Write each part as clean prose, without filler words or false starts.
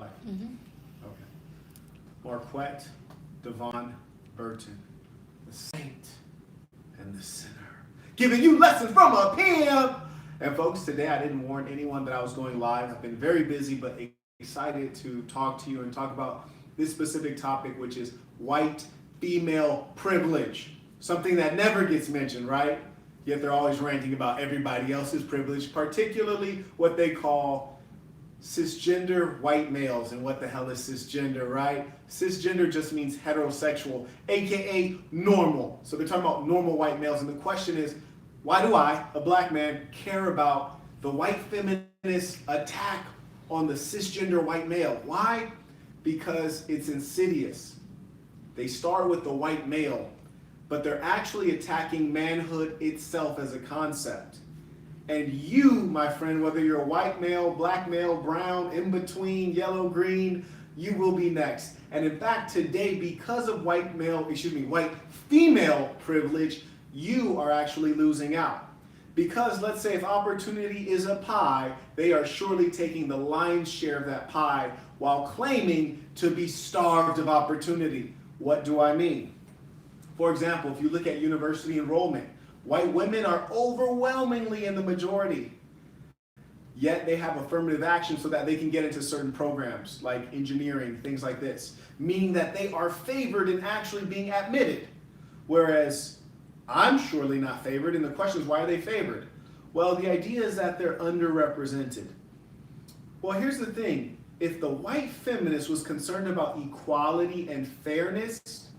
Mm-hmm. Okay. Marquette Devon Burton, the saint and the sinner, giving you lessons from a pimp. And folks, today I didn't warn anyone that I was going live. I've been very busy, but excited to talk to you and talk about this specific topic, which is white female privilege. Something that never gets mentioned, right? Yet they're always ranting about everybody else's privilege, particularly what they call cisgender white males. And what the hell is cisgender, right? Cisgender just means heterosexual, aka normal. So they're talking about normal white males. And the question is, why do I, a black man, care about the white feminist attack on the cisgender white male? Why? Because it's insidious. They start with the white male, but they're actually attacking manhood itself as a concept. And you, my friend, whether you're a white male, black male, brown, in between, yellow, green, you will be next. And in fact, today, because of white female privilege, you are actually losing out. Because let's say if opportunity is a pie, they are surely taking the lion's share of that pie while claiming to be starved of opportunity. What do I mean? For example, if you look at university enrollment, white women are overwhelmingly in the majority. Yet they have affirmative action so that they can get into certain programs like engineering, things like this, meaning that they are favored in actually being admitted. Whereas I'm surely not favored, and the question is, why are they favored? Well, the idea is that they're underrepresented. Well, here's the thing. If the white feminist was concerned about equality and fairness,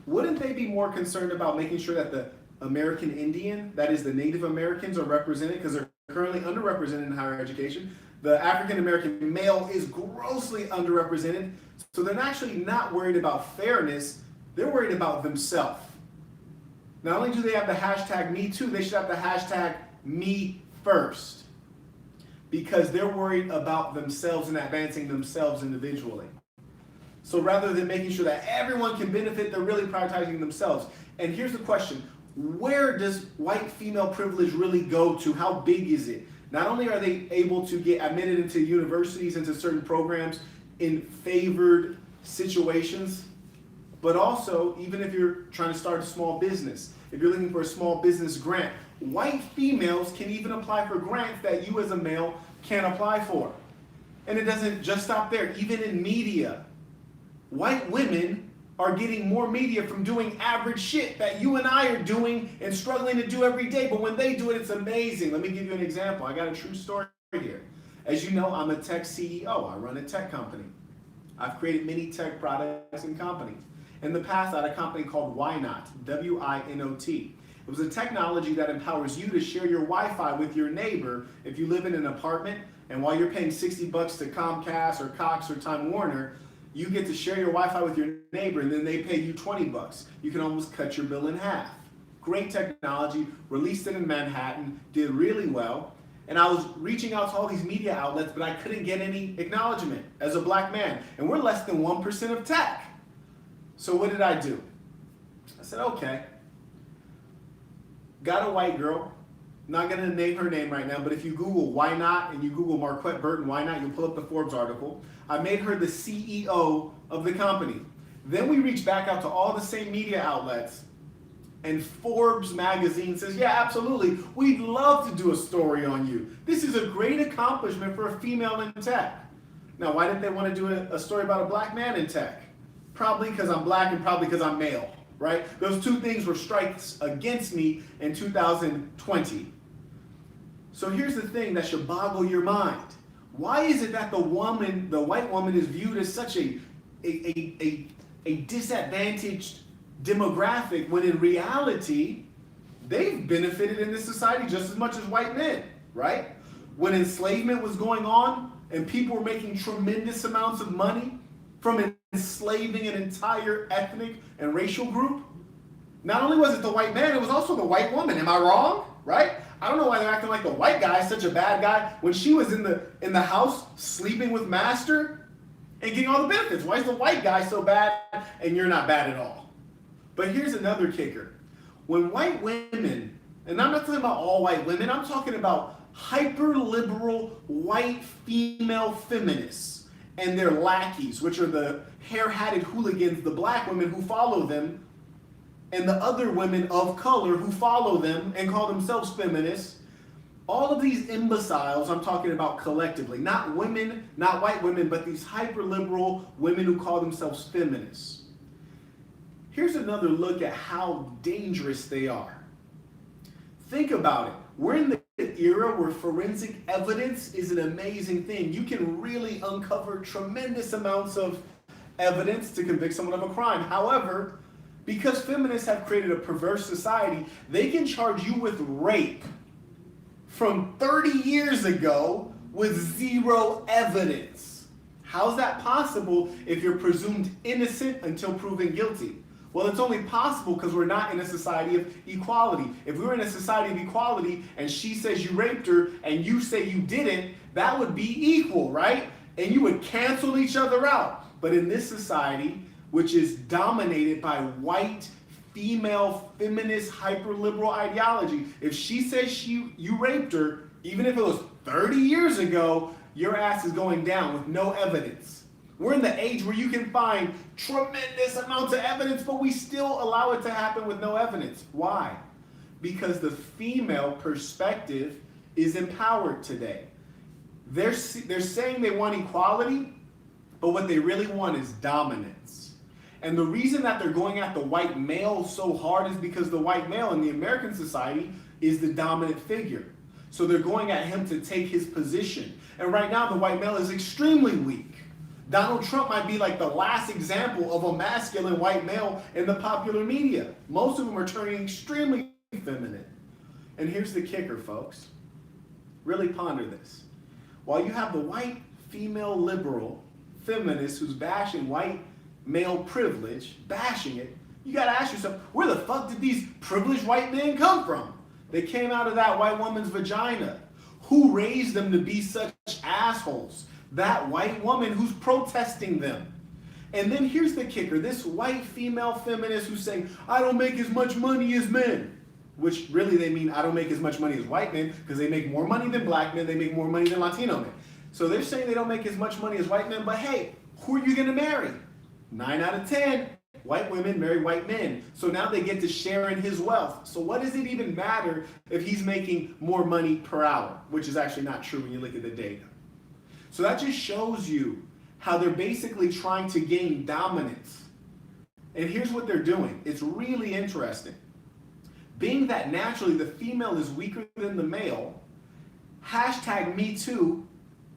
wouldn't they be more concerned about making sure that the American Indian, that is the Native Americans, are represented, because they're currently underrepresented in higher education? The African American male is grossly underrepresented, so they're actually not worried about fairness, they're worried about themselves. Not only do they have the hashtag Me Too, they should have the hashtag Me First, because they're worried about themselves and advancing themselves individually. So rather than making sure that everyone can benefit, they're really prioritizing themselves. And here's the question: where does white female privilege really go to? How big is it? Not only are they able to get admitted into universities, into certain programs in favored situations, but also, even if you're trying to start a small business, if you're looking for a small business grant, white females can even apply for grants that you as a male can't apply for. And it doesn't just stop there. Even in media, white women are getting more media from doing average shit that you and I are doing and struggling to do every day. But when they do it, it's amazing. Let me give you an example. I got a true story here. As you know, I'm a tech CEO. I run a tech company. I've created many tech products and companies. In the past, I had a company called Why Not, W-I-N-O-T. It was a technology that empowers you to share your Wi-Fi with your neighbor if you live in an apartment, and while you're paying $60 to Comcast or Cox or Time Warner, you get to share your Wi-Fi with your neighbor, and then they pay you $20. You can almost cut your bill in half. Great technology, released it in Manhattan, did really well. And I was reaching out to all these media outlets, but I couldn't get any acknowledgement as a black man. And we're less than 1% of tech. So what did I do? I said, okay. Got a white girl. Not going to name her name right now, but if you Google Why Not and you Google Marquette Burton Why Not, you'll pull up the Forbes article. I made her the CEO of the company. Then we reached back out to all the same media outlets, and Forbes magazine says, yeah, absolutely, we'd love to do a story on you. This is a great accomplishment for a female in tech. Now, why didn't they want to do a story about a black man in tech? Probably because I'm black and probably because I'm male, right? Those two things were strikes against me in 2020. So here's the thing that should boggle your mind. Why is it that the white woman is viewed as such a disadvantaged demographic when in reality, they've benefited in this society just as much as white men, right? When enslavement was going on and people were making tremendous amounts of money from enslaving an entire ethnic and racial group, not only was it the white man, it was also the white woman. Am I wrong? Right? I don't know why they're acting like the white guy is such a bad guy when she was in the house sleeping with master and getting all the benefits. Why is the white guy so bad and you're not bad at all? But here's another kicker. When white women, and I'm not talking about all white women, I'm talking about hyper-liberal white female feminists and their lackeys, which are the hair-hatted hooligans, the black women who follow them, and the other women of color who follow them and call themselves feminists. All of these imbeciles, I'm talking about collectively, not women, not white women, but these hyper-liberal women who call themselves feminists. Here's another look at how dangerous they are. Think about it. We're in the era where forensic evidence is an amazing thing. You can really uncover tremendous amounts of evidence to convict someone of a crime. However, because feminists have created a perverse society, they can charge you with rape from 30 years ago with zero evidence. How's that possible if you're presumed innocent until proven guilty? Well, it's only possible because we're not in a society of equality. If we were in a society of equality and she says you raped her and you say you didn't, that would be equal, right? And you would cancel each other out. But in this society, which is dominated by white, female, feminist, hyper-liberal ideology, if she says you raped her, even if it was 30 years ago, your ass is going down with no evidence. We're in the age where you can find tremendous amounts of evidence, but we still allow it to happen with no evidence. Why? Because the female perspective is empowered today. They're saying they want equality, but what they really want is dominance. And the reason that they're going at the white male so hard is because the white male in the American society is the dominant figure. So they're going at him to take his position. And right now the white male is extremely weak. Donald Trump might be like the last example of a masculine white male in the popular media. Most of them are turning extremely feminine. And here's the kicker, folks. Really ponder this. While you have the white female liberal feminist who's bashing white male privilege, bashing it, you gotta ask yourself, where the fuck did these privileged white men come from? They came out of that white woman's vagina. Who raised them to be such assholes? That white woman who's protesting them. And then here's the kicker. This white female feminist who's saying, I don't make as much money as men. Which really they mean I don't make as much money as white men because they make more money than black men, they make more money than Latino men. So they're saying they don't make as much money as white men, but hey, who are you gonna marry? 9 out of 10 white women marry white men. So now they get to share in his wealth. So what does it even matter if he's making more money per hour? Which is actually not true when you look at the data. So that just shows you how they're basically trying to gain dominance. And here's what they're doing. It's really interesting. Being that naturally the female is weaker than the male, #MeToo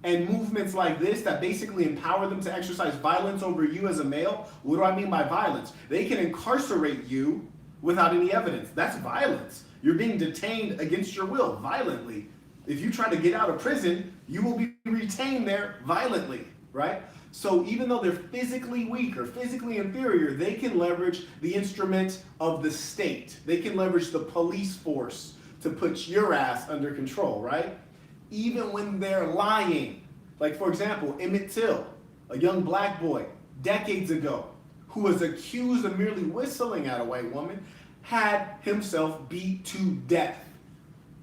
and movements like this that basically empower them to exercise violence over you as a male. What do I mean by violence? They can incarcerate you without any evidence. That's violence. You're being detained against your will, violently. If you try to get out of prison, you will be retained there violently, right? So even though they're physically weak or physically inferior, they can leverage the instrument of the state. They can leverage the police force to put your ass under control, right? Even when they're lying. Like, for example, Emmett Till, a young black boy, decades ago, who was accused of merely whistling at a white woman, had himself beat to death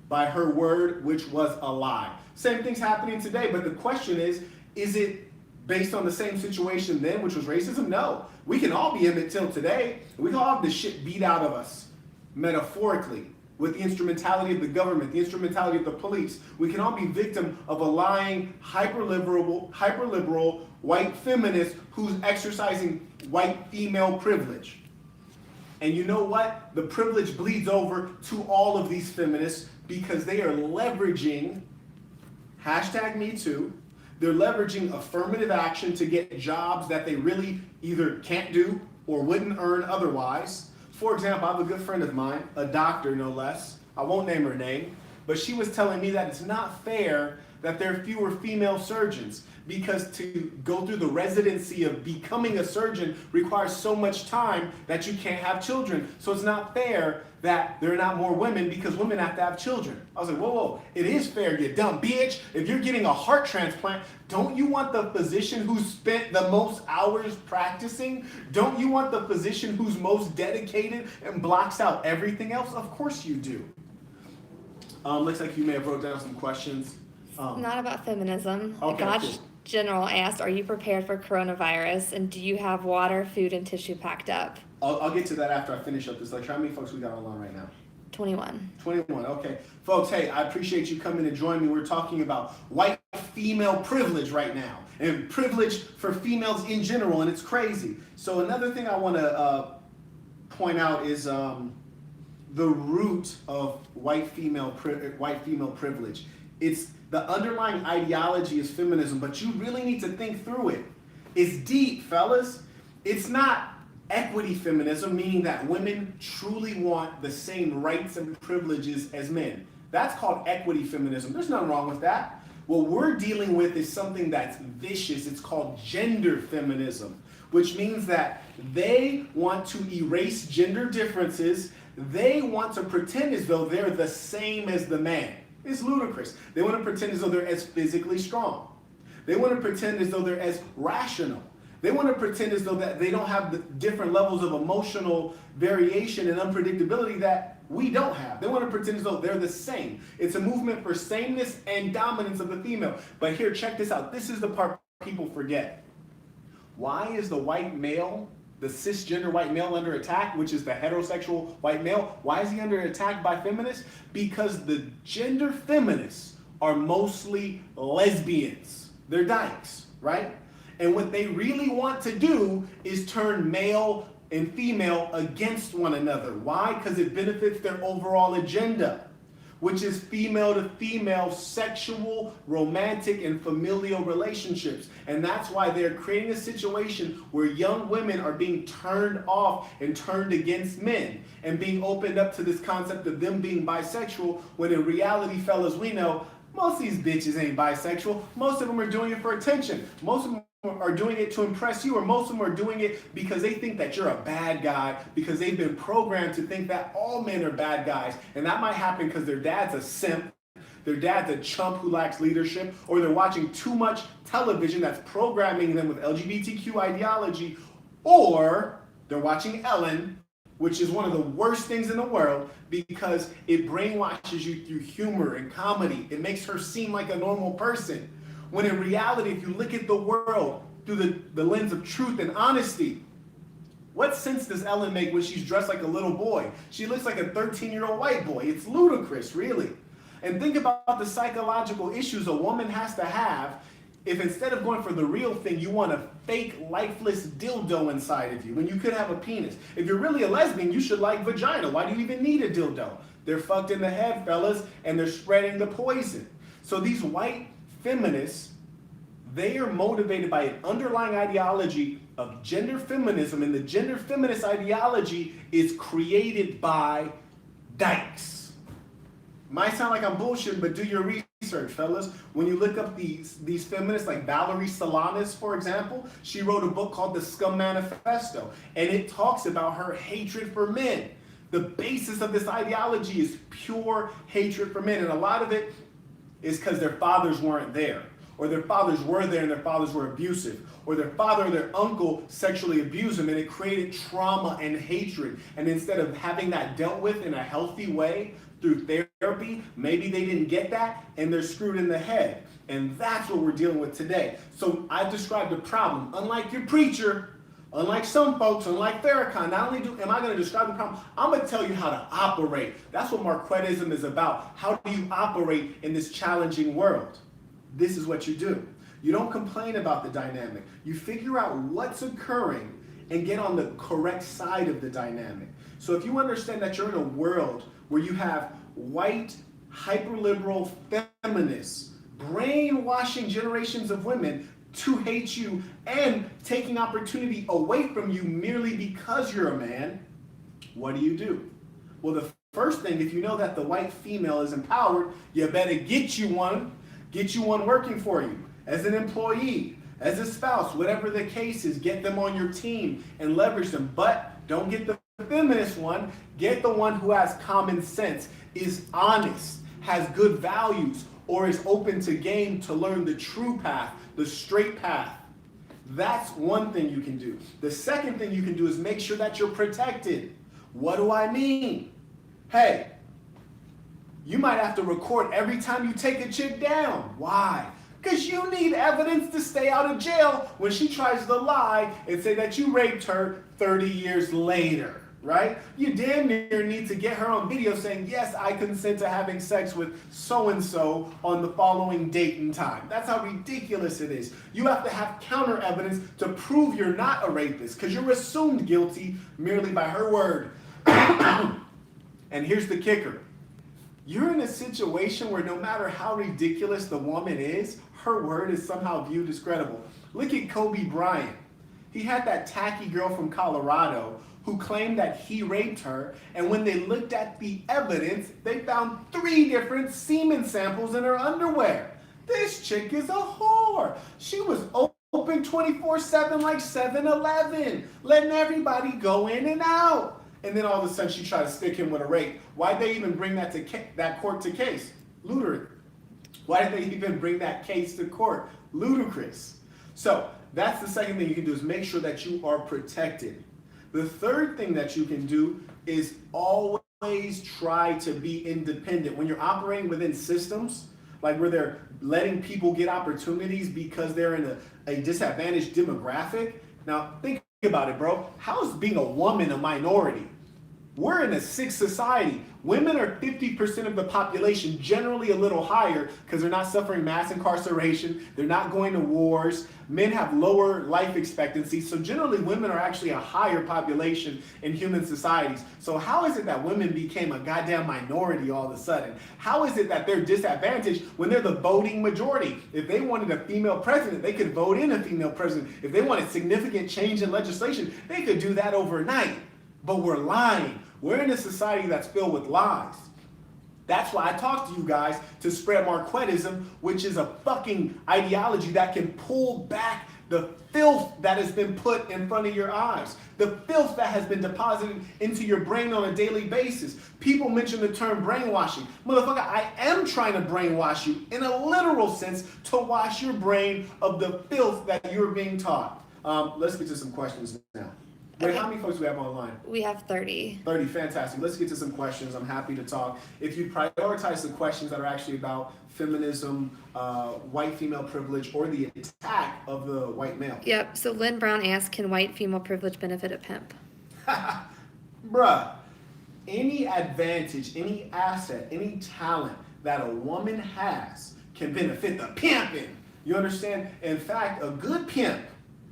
by her word, which was a lie. Same thing's happening today, but the question is it based on the same situation then, which was racism? No. We can all be Emmett Till today. We can all have the shit beat out of us, metaphorically, with the instrumentality of the government, the instrumentality of the police. We can all be victim of a lying, hyper-liberal white feminist who's exercising white female privilege. And you know what? The privilege bleeds over to all of these feminists because they are leveraging #MeToo. They're leveraging affirmative action to get jobs that they really either can't do or wouldn't earn otherwise. For example, I have a good friend of mine, a doctor no less. I won't name her name, but she was telling me that it's not fair that there are fewer female surgeons because to go through the residency of becoming a surgeon requires so much time that you can't have children. So it's not fair that there are not more women because women have to have children. I was like, whoa, it is fair, you dumb bitch. If you're getting a heart transplant, don't you want the physician who spent the most hours practicing? Don't you want the physician who's most dedicated and blocks out everything else? Of course you do. Looks like you may have wrote down some questions. Not about feminism. Okay, Gosh, cool. General asked, are you prepared for coronavirus? And do you have water, food, and tissue packed up? I'll get to that after I finish up this lecture. How many folks we got online right now? 21. 21, okay. Folks, hey, I appreciate you coming to join me. We're talking about white female privilege right now, and privilege for females in general, and it's crazy. So another thing I want to point out is the root of white female privilege. It's the underlying ideology is feminism, but you really need to think through it. It's deep, fellas. It's not equity feminism, meaning that women truly want the same rights and privileges as men. That's called equity feminism. There's nothing wrong with that. What we're dealing with is something that's vicious. It's called gender feminism, which means that they want to erase gender differences. They want to pretend as though they're the same as the man. It's ludicrous. They want to pretend as though they're as physically strong. They want to pretend as though they're as rational. They want to pretend as though that they don't have the different levels of emotional variation and unpredictability that we don't have. They want to pretend as though they're the same. It's a movement for sameness and dominance of the female. But here, check this out. This is the part people forget. Why is the white male, the cisgender white male, under attack, which is the heterosexual white male? Why is he under attack by feminists? Because the gender feminists are mostly lesbians. They're dykes, right? And what they really want to do is turn male and female against one another. Why? Because it benefits their overall agenda, which is female to female sexual, romantic, and familial relationships. And that's why they're creating a situation where young women are being turned off and turned against men and being opened up to this concept of them being bisexual, when in reality, fellas, we know most of these bitches ain't bisexual. Most of them are doing it for attention. Most of them are doing it to impress you, or most of them are doing it because they think that you're a bad guy, because they've been programmed to think that all men are bad guys. And that might happen because their dad's a simp, their dad's a chump who lacks leadership, or they're watching too much television that's programming them with LGBTQ ideology, or they're watching Ellen, which is one of the worst things in the world because it brainwashes you through humor and comedy. It makes her seem like a normal person. When in reality, if you look at the world through the lens of truth and honesty, what sense does Ellen make when she's dressed like a little boy? She looks like a 13-year-old white boy. It's ludicrous, really. And think about the psychological issues a woman has to have if instead of going for the real thing, you want a fake, lifeless dildo inside of you, when you could have a penis. If you're really a lesbian, you should like vagina. Why do you even need a dildo? They're fucked in the head, fellas, and they're spreading the poison. So these white feminists, they are motivated by an underlying ideology of gender feminism, and the gender feminist ideology is created by dykes. Might sound like I'm bullshitting, but do your research, fellas. When you look up these feminists, like Valerie Solanas, for example, she wrote a book called The Scum Manifesto, and it talks about her hatred for men. The basis of this ideology is pure hatred for men, and a lot of it is because their fathers weren't there, or their fathers were there and their fathers were abusive, or their father or their uncle sexually abused them, and it created trauma and hatred. And instead of having that dealt with in a healthy way through therapy, maybe they didn't get that and they're screwed in the head. And that's what we're dealing with today. So I've described a problem. Unlike your preacher, unlike some folks, unlike Farrakhan, not only am I going to describe the problem, I'm going to tell you how to operate. That's what Marquettism is about. How do you operate in this challenging world? This is what you do. You don't complain about the dynamic. You figure out what's occurring and get on the correct side of the dynamic. So if you understand that you're in a world where you have white, hyperliberal feminists brainwashing generations of women to hate you and taking opportunity away from you merely because you're a man, what do? Well, the first thing, if you know that the white female is empowered, you better get you one working for you as an employee, as a spouse, whatever the case is. Get them on your team and leverage them. But don't get the feminist one. Get the one who has common sense, is honest, has good values, or is open to game to learn the true path, the straight path. That's one thing you can do. The second thing you can do is make sure that you're protected. What do I mean? Hey, you might have to record every time you take a chick down. Why? Because you need evidence to stay out of jail when she tries to lie and say that you raped her 30 years later, right? You damn near need to get her on video saying, yes, I consent to having sex with so-and-so on the following date and time. That's how ridiculous it is. You have to have counter evidence to prove you're not a rapist because you're assumed guilty merely by her word. And here's the kicker. You're in a situation where no matter how ridiculous the woman is, her word is somehow viewed as credible. Look at Kobe Bryant. He had that tacky girl from Colorado who claimed that he raped her, and when they looked at the evidence, they found 3 different semen samples in her underwear. This chick is a whore. She was open 24/7 like 7-Eleven, letting everybody go in and out. And then all of a sudden she tried to stick him with a rape. Why'd they even bring that court to case? Ludicrous. Why did they even bring that case to court? Ludicrous. So that's the second thing you can do, is make sure that you are protected. The third thing that you can do is always try to be independent. When you're operating within systems, like where they're letting people get opportunities because they're in a disadvantaged demographic. Now think about it, bro. How is being a woman a minority? We're in a sick society. Women are 50% of the population, generally a little higher because they're not suffering mass incarceration. They're not going to wars. Men have lower life expectancy. So generally women are actually a higher population in human societies. So how is it that women became a goddamn minority all of a sudden? How is it that they're disadvantaged when they're the voting majority? If they wanted a female president, they could vote in a female president. If they wanted significant change in legislation, they could do that overnight. But we're lying. We're in a society that's filled with lies. That's why I talk to you guys to spread Marquettism, which is a fucking ideology that can pull back the filth that has been put in front of your eyes, the filth that has been deposited into your brain on a daily basis. People mention the term brainwashing. Motherfucker, I am trying to brainwash you in a literal sense to wash your brain of the filth that you're being taught. Let's get to some questions now. Wait, Okay. how many folks do we have online? We have 30. 30, fantastic. Let's get to some questions. I'm happy to talk. If you prioritize the questions that are actually about feminism, white female privilege, or the attack of the white male. Yep, so Lynn Brown asked, can white female privilege benefit a pimp? Bruh, any advantage, any asset, any talent that a woman has can benefit the pimping. You understand? In fact, a good pimp,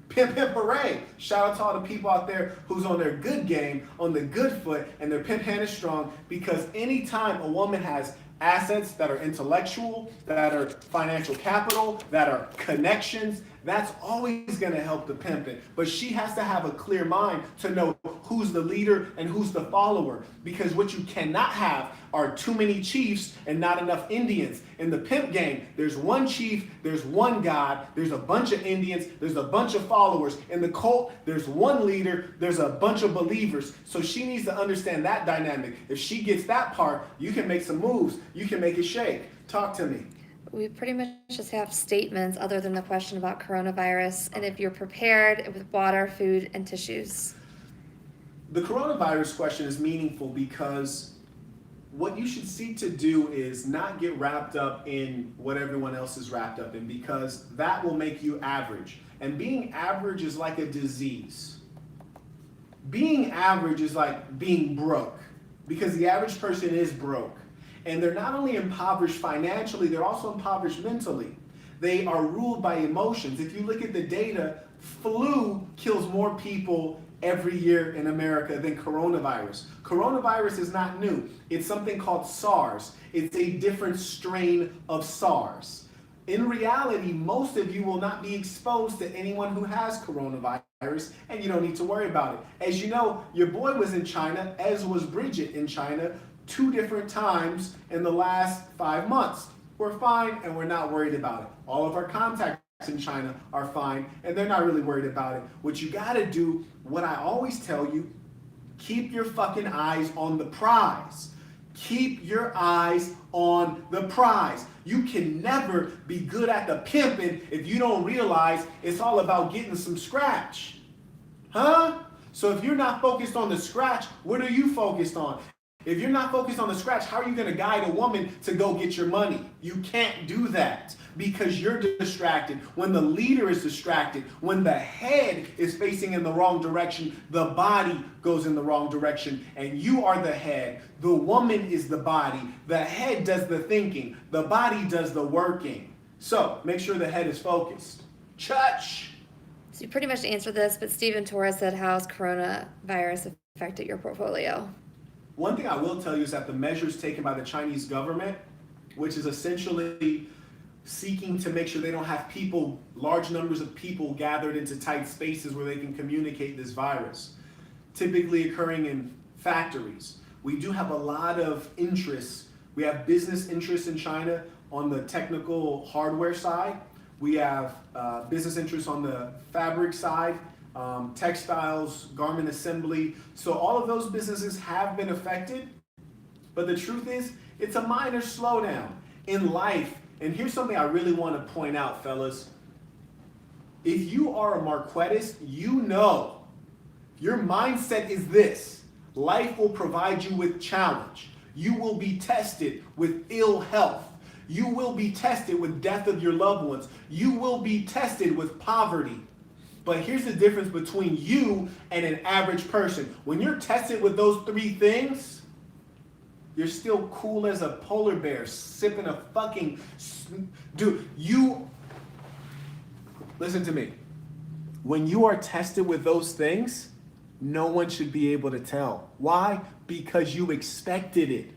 pimp hooray. Shout out to all the people out there who's on their good game, on the good foot, and their pimp hand is strong, because anytime a woman has assets that are intellectual, that are financial capital, that are connections, that's always going to help the pimping. But she has to have a clear mind to know who's the leader and who's the follower, because what you cannot have are too many chiefs and not enough Indians. In the pimp game, there's one chief, there's one god, there's a bunch of Indians, there's a bunch of followers. In the cult, there's one leader, there's a bunch of believers. So she needs to understand that dynamic. If she gets that part, you can make some moves. You can make it shake. Talk to me. We pretty much just have statements other than the question about coronavirus, and if you're prepared with water, food, and tissues. The coronavirus question is meaningful because what you should seek to do is not get wrapped up in what everyone else is wrapped up in, because that will make you average. And being average is like a disease. Being average is like being broke, because the average person is broke. And they're not only impoverished financially, they're also impoverished mentally. They are ruled by emotions. If you look at the data, flu kills more people every year in America than coronavirus. Coronavirus is not new. It's something called SARS. It's a different strain of SARS. In reality, most of you will not be exposed to anyone who has coronavirus, and you don't need to worry about it. As you know, your boy was in China, as was Bridget in China, 2 different times in the last 5 months. We're fine and we're not worried about it. All of our contacts in China are fine and they're not really worried about it. What you gotta do, what I always tell you, keep your fucking eyes on the prize. Keep your eyes on the prize. You can never be good at the pimping if you don't realize it's all about getting some scratch. Huh? So if you're not focused on the scratch, what are you focused on? If you're not focused on the scratch, how are you going to guide a woman to go get your money? You can't do that because you're distracted. When the leader is distracted, when the head is facing in the wrong direction, the body goes in the wrong direction, and you are the head. The woman is the body. The head does the thinking. The body does the working. So make sure the head is focused. Church. So you pretty much answered this, but Stephen Torres said, how's coronavirus affected your portfolio? One thing I will tell you is that the measures taken by the Chinese government, which is essentially seeking to make sure they don't have people, large numbers of people gathered into tight spaces where they can communicate this virus, typically occurring in factories. We do have a lot of interests. We have business interests in China on the technical hardware side. We have business interests on the fabric side, textiles, garment assembly. So all of those businesses have been affected. But the truth is, it's a minor slowdown in life. And here's something I really want to point out, fellas. If you are a Marquettist, you know your mindset is this: life will provide you with challenge. You will be tested with ill health. You will be tested with death of your loved ones. You will be tested with poverty. But here's the difference between you and an average person. When you're tested with those three things, you're still cool as a polar bear, sipping a fucking... Dude, listen to me. When you are tested with those things, no one should be able to tell. Why? Because you expected it.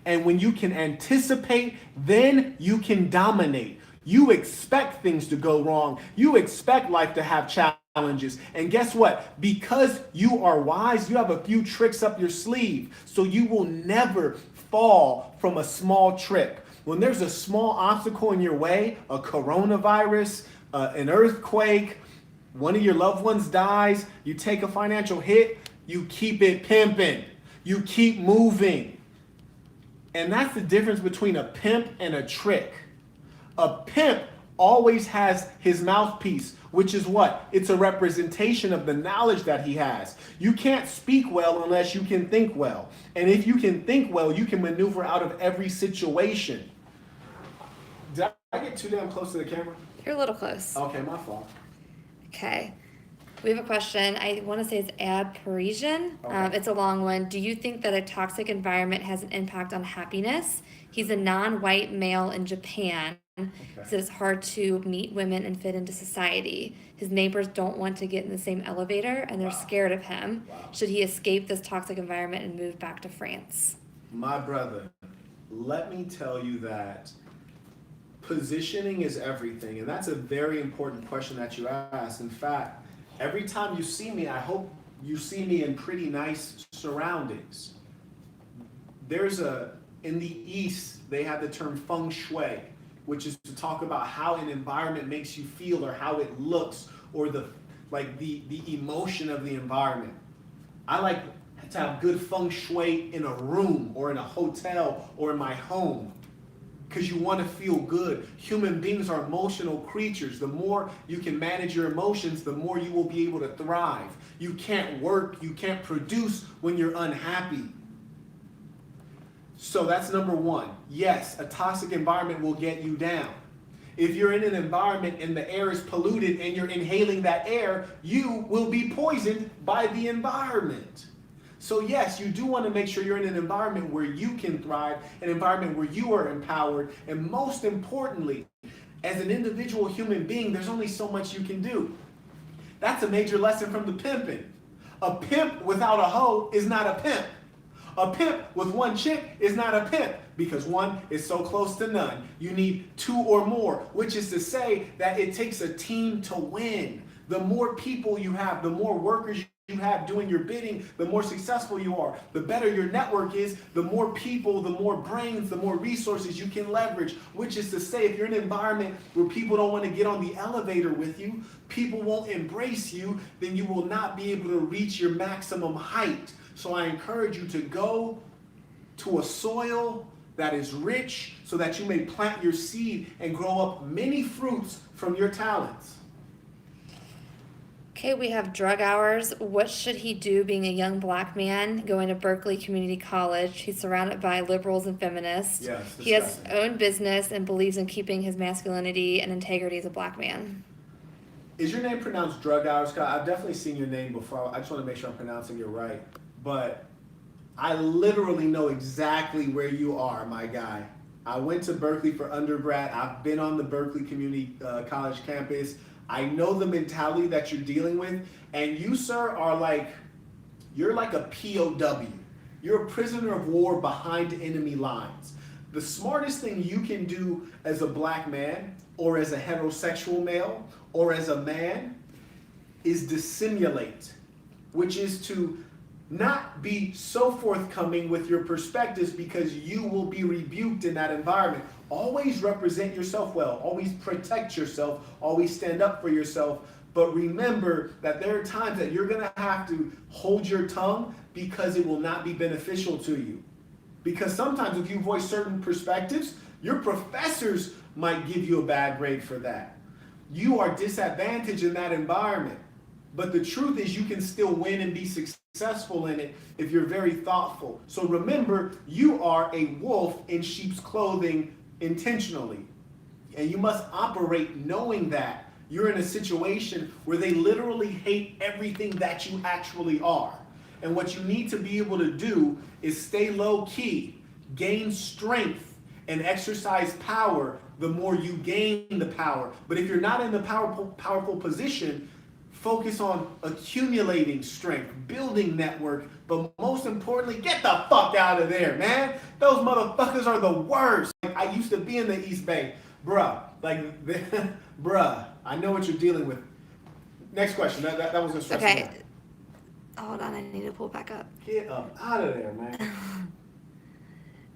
And when you can anticipate, then you can dominate. You expect things to go wrong. You expect life to have challenges. And guess what? Because you are wise, you have a few tricks up your sleeve. So you will never fall from a small trick. When there's a small obstacle in your way, a coronavirus, an earthquake, one of your loved ones dies, you take a financial hit, you keep it pimping. You keep moving. And that's the difference between a pimp and a trick. A pimp always has his mouthpiece, which is what? It's a representation of the knowledge that he has. You can't speak well unless you can think well. And if you can think well, you can maneuver out of every situation. Did I get too damn close to the camera? You're a little close. Okay, my fault. Okay. We have a question. I want to say it's Ad Parisian. Okay. It's a long one. Do you think that a toxic environment has an impact on happiness? He's a non-white male in Japan. Okay. So it's hard to meet women and fit into society. His neighbors don't want to get in the same elevator and they're scared of him. Wow. Should he escape this toxic environment and move back to France? My brother, let me tell you that positioning is everything. And that's a very important question that you asked. In fact, every time you see me, I hope you see me in pretty nice surroundings. In the East, they have the term feng shui, which is to talk about how an environment makes you feel or how it looks or the emotion of the environment. I like to have good feng shui in a room or in a hotel or in my home because you want to feel good. Human beings are emotional creatures. The more you can manage your emotions, the more you will be able to thrive. You can't work, you can't produce when you're unhappy. So that's number one. Yes, a toxic environment will get you down. If you're in an environment and the air is polluted and you're inhaling that air, you will be poisoned by the environment. So yes, you do want to make sure you're in an environment where you can thrive, an environment where you are empowered, and most importantly, as an individual human being, there's only so much you can do. That's a major lesson from the pimping. A pimp without a hoe is not a pimp. A pimp with one chick is not a pimp because one is so close to none. You need two or more, which is to say that it takes a team to win. The more people you have, the more workers you have doing your bidding, the more successful you are. The better your network is, the more people, the more brains, the more resources you can leverage, which is to say if you're in an environment where people don't want to get on the elevator with you, people won't embrace you, then you will not be able to reach your maximum height. So I encourage you to go to a soil that is rich so that you may plant your seed and grow up many fruits from your talents. Okay, we have drug hours. What should he do being a young black man going to Berkeley Community College? He's surrounded by liberals and feminists. Yes, He has disgusting. his own business and believes in keeping his masculinity and integrity as a black man. Is your name pronounced Drug Hours? Scott, I've definitely seen your name before. I just want to make sure I'm pronouncing it right. But I literally know exactly where you are, my guy. I went to Berkeley for undergrad. I've been on the Berkeley Community College campus. I know the mentality that you're dealing with. And you, sir, are like, you're like a POW. You're a prisoner of war behind enemy lines. The smartest thing you can do as a black man or as a heterosexual male or as a man is dissimulate, which is to not be so forthcoming with your perspectives because you will be rebuked in that environment. Always represent yourself well. Always protect yourself. Always stand up for yourself. But remember that there are times that you're going to have to hold your tongue because it will not be beneficial to you. Because sometimes if you voice certain perspectives, your professors might give you a bad grade for that. You are disadvantaged in that environment. But the truth is you can still win and be successful in it if you're very thoughtful. So remember, you are a wolf in sheep's clothing intentionally. And you must operate knowing that you're in a situation where they literally hate everything that you actually are. And what you need to be able to do is stay low key, gain strength, and exercise power the more you gain the power. But if you're not in the powerful position, focus on accumulating strength, building network, but most importantly, get the fuck out of there, man. Those motherfuckers are the worst. Like, I used to be in the East Bay. Bruh, bruh, I know what you're dealing with. Next question. That was gonna stress me out. Okay. Hold on, I need to pull back up. Get up out of there, man.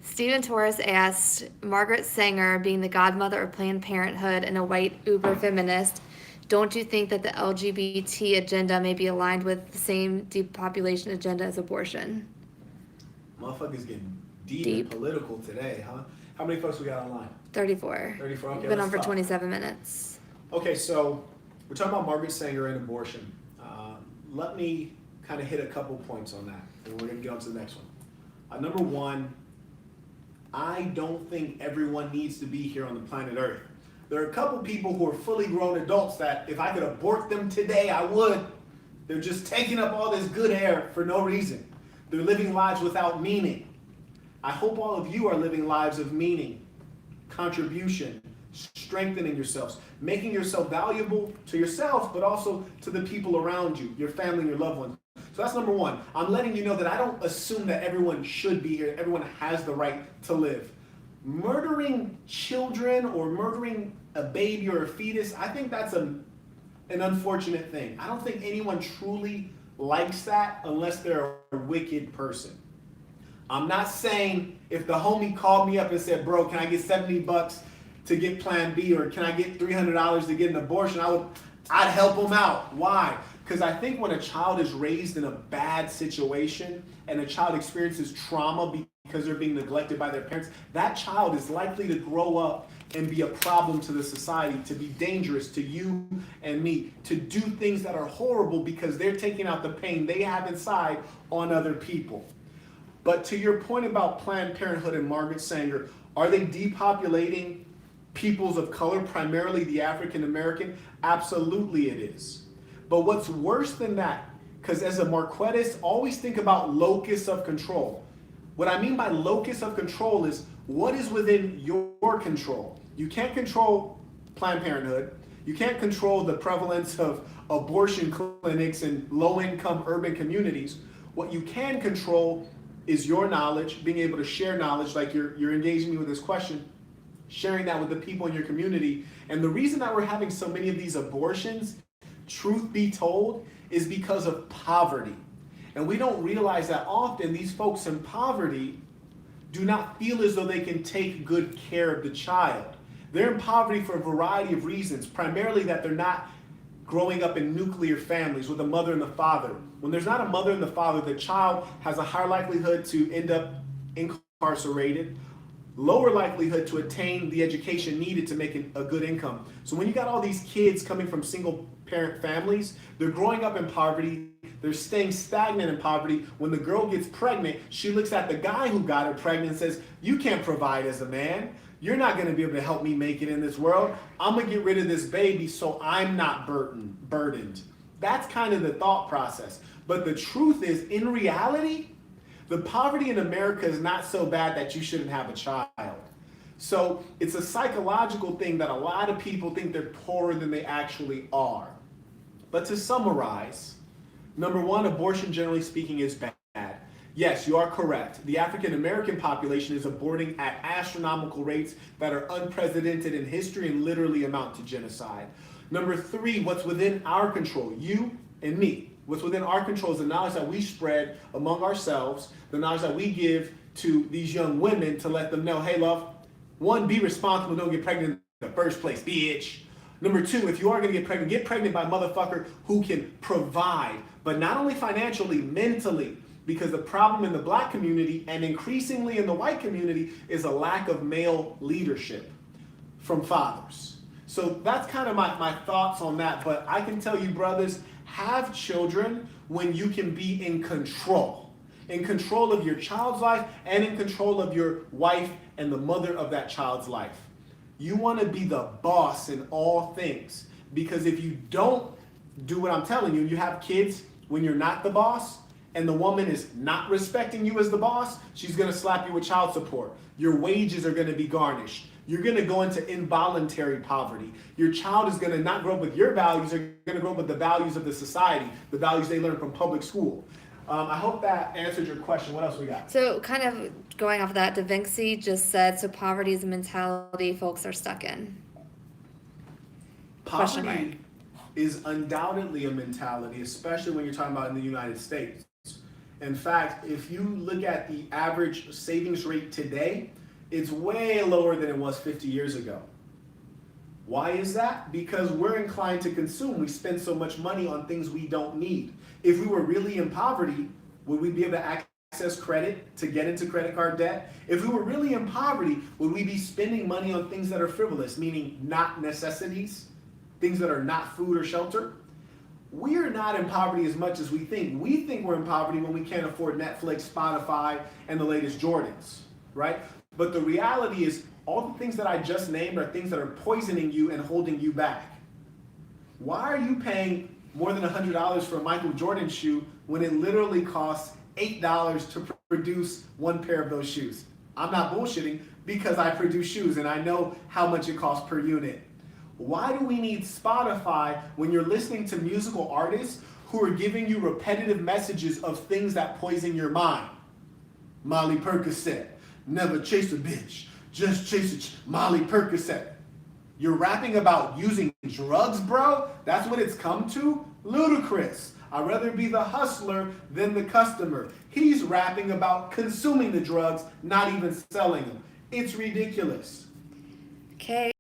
Stephen Torres asked, Margaret Sanger, being the godmother of Planned Parenthood and a white uber feminist, don't you think that the LGBT agenda may be aligned with the same depopulation agenda as abortion? Motherfuckers getting deep and political today, huh? How many folks we got online? 34. 34, okay. We've been on for talk. 27 minutes. Okay, so we're talking about Margaret Sanger and abortion. Let me kind of hit a couple points on that, and we're going to get on to the next one. Number one, I don't think everyone needs to be here on the planet Earth. There are a couple people who are fully grown adults that if I could abort them today, I would. They're just taking up all this good air for no reason. They're living lives without meaning. I hope all of you are living lives of meaning, contribution, strengthening yourselves, making yourself valuable to yourself, but also to the people around you, your family and your loved ones. So that's number one. I'm letting you know that I don't assume that everyone should be here. Everyone has the right to live. Murdering children or murdering a baby or a fetus, I think that's an unfortunate thing. I don't think anyone truly likes that unless they're a wicked person. I'm not saying if the homie called me up and said, bro, can I get $70 to get Plan B, or can I get $300 to get an abortion? I'd help him out. Why? Because I think when a child is raised in a bad situation and a child experiences trauma because they're being neglected by their parents, that child is likely to grow up and be a problem to the society, to be dangerous to you and me, to do things that are horrible because they're taking out the pain they have inside on other people. But to your point about Planned Parenthood and Margaret Sanger, are they depopulating peoples of color, primarily the African American? Absolutely it is. But what's worse than that, because as a Marquetist, always think about locus of control. What I mean by locus of control is what is within your control. You can't control Planned Parenthood. You can't control the prevalence of abortion clinics in low-income urban communities. What you can control is your knowledge, being able to share knowledge, like you're engaging me with this question, sharing that with the people in your community. And the reason that we're having so many of these abortions, truth be told, is because of poverty. And we don't realize that often these folks in poverty do not feel as though they can take good care of the child. They're in poverty for a variety of reasons, primarily that they're not growing up in nuclear families with a mother and a father. When there's not a mother and a father, the child has a higher likelihood to end up incarcerated, lower likelihood to attain the education needed to make a good income. So when you got all these kids coming from single parent families, they're growing up in poverty. They're staying stagnant in poverty. When the girl gets pregnant, she looks at the guy who got her pregnant and says, you can't provide as a man. You're not going to be able to help me make it in this world. I'm going to get rid of this baby so I'm not burdened. That's kind of the thought process. But the truth is, in reality, the poverty in America is not so bad that you shouldn't have a child. So it's a psychological thing that a lot of people think they're poorer than they actually are. But to summarize, number one, abortion generally speaking is bad. Yes, you are correct. The African American population is aborting at astronomical rates that are unprecedented in history and literally amount to genocide. Number three, what's within our control, you and me. What's within our control is the knowledge that we spread among ourselves, the knowledge that we give to these young women to let them know, hey, love, one, be responsible, don't get pregnant in the first place, bitch. Number two, if you are going to get pregnant by a motherfucker who can provide, but not only financially, mentally, because the problem in the black community and increasingly in the white community is a lack of male leadership from fathers. So that's kind of my thoughts on that. But I can tell you, brothers, have children when you can be in control of your child's life and in control of your wife and the mother of that child's life. You want to be the boss in all things, because if you don't do what I'm telling you, you have kids when you're not the boss and the woman is not respecting you as the boss, she's going to slap you with child support. Your wages are going to be garnished. You're going to go into involuntary poverty. Your child is going to not grow up with your values, they're going to grow up with the values of the society, the values they learn from public school. I hope that answered your question. What else we got? So kind of going off of that, Da Vinci just said, so poverty is a mentality folks are stuck in. Poverty is undoubtedly a mentality, especially when you're talking about in the United States. In fact, if you look at the average savings rate today, it's way lower than it was 50 years ago. Why is that? Because we're inclined to consume. We spend so much money on things we don't need. If we were really in poverty, would we be able to access credit to get into credit card debt? If we were really in poverty, would we be spending money on things that are frivolous, meaning not necessities, things that are not food or shelter? We are not in poverty as much as we think. We think we're in poverty when we can't afford Netflix, Spotify, and the latest Jordans, right? But the reality is all the things that I just named are things that are poisoning you and holding you back. Why are you paying more than $100 for a Michael Jordan shoe when it literally costs $8 to produce one pair of those shoes? I'm not bullshitting, because I produce shoes and I know how much it costs per unit. Why do we need Spotify when you're listening to musical artists who are giving you repetitive messages of things that poison your mind? Molly Percocet, never chase a bitch, just chase a Molly Percocet. You're rapping about using drugs, bro? That's what it's come to? Ludicrous. I'd rather be the hustler than the customer. He's rapping about consuming the drugs, not even selling them. It's ridiculous. Okay.